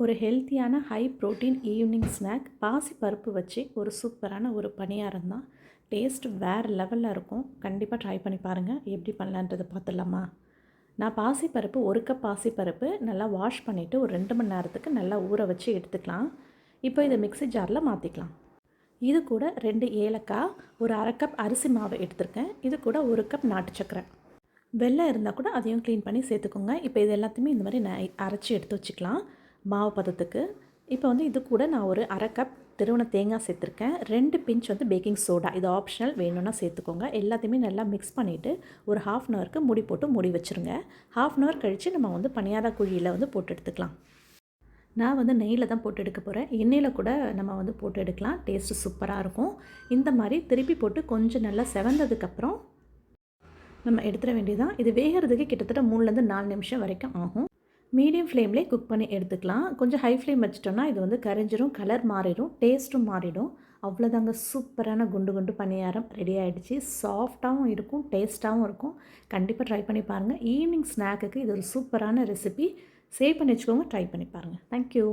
ஒரு ஹெல்த்தியான high protein evening snack பாசிப்பருப்பு வச்சு ஒரு சூப்பரான ஒரு பணியாரம் தான். டேஸ்ட் வேறு லெவலில் இருக்கும். கண்டிப்பாக ட்ரை பண்ணி பாருங்கள். எப்படி பண்ணலான்றதை பார்த்துடலாமா? நான் பாசிப்பருப்பு 1 கப் பாசிப்பருப்பு நல்லா வாஷ் பண்ணிவிட்டு ஒரு 2 மணி நேரத்துக்கு நல்லா ஊற வச்சு எடுத்துக்கலாம். இப்போ இதை மிக்ஸி ஜாரில் மாற்றிக்கலாம். இது கூட 2 ஏலக்காய், ஒரு 1/2 கப் அரிசி மாவு எடுத்திருக்கேன். இது கூட 1 கப் நாட்டு சக்கரை, வெல்லம் இருந்தால் கூட அதையும் க்ளீன் பண்ணி சேர்த்துக்கோங்க. இப்போ இது எல்லாத்தையுமே இந்த மாதிரி அரைச்சி எடுத்து வச்சுக்கலாம் மாவு பதத்துக்கு. இப்போ இது கூட நான் ஒரு 1/2 கப் திருவன தேங்காய் சேர்த்துருக்கேன். 2 பிஞ்ச் பேக்கிங் சோடா, இது ஆப்ஷனல், வேணும்னா சேர்த்துக்கோங்க. எல்லாத்தையுமே நல்லா மிக்ஸ் பண்ணிவிட்டு ஒரு 1/2 அன் ஹவருக்கு மூடி போட்டு மூடி வச்சுருங்க. 1/2 அன் ஹவர் கழித்து நம்ம பணியார குழியில் போட்டு எடுத்துக்கலாம். நான் நெய்யில் தான் போட்டு எடுக்க போகிறேன். எண்ணெயில் கூட நம்ம போட்டு எடுக்கலாம். டேஸ்ட்டு சூப்பராக இருக்கும். இந்த மாதிரி திருப்பி போட்டு கொஞ்சம் நல்லா செவந்ததுக்கப்புறம் நம்ம எடுத்துட வேண்டியதான். இது வேகிறதுக்கு கிட்டத்தட்ட 3லேருந்து 4 நிமிஷம் வரைக்கும் ஆகும். மீடியம் ஃப்ளேம்லேயே குக் பண்ணி எடுத்துக்கலாம். கொஞ்சம் ஹை ஃப்ளேம் வச்சிட்டோன்னா இது கரைஞ்சிரும், கலர் மாறிடும், டேஸ்ட்டும் மாறிடும். அவ்வளோதாங்க, சூப்பரான குண்டு குண்டு பணியாரம் ரெடி ஆகிடுச்சு. சாஃப்டாகவும் இருக்கும், டேஸ்ட்டாகவும் இருக்கும். கண்டிப்பாக ட்ரை பண்ணி பாருங்கள். ஈவினிங் ஸ்நாக்குக்கு இது ஒரு சூப்பரான ரெசிபி. சேவ் பண்ணி வச்சுக்கோங்க. ட்ரை பண்ணி பாருங்கள். தேங்க்யூ.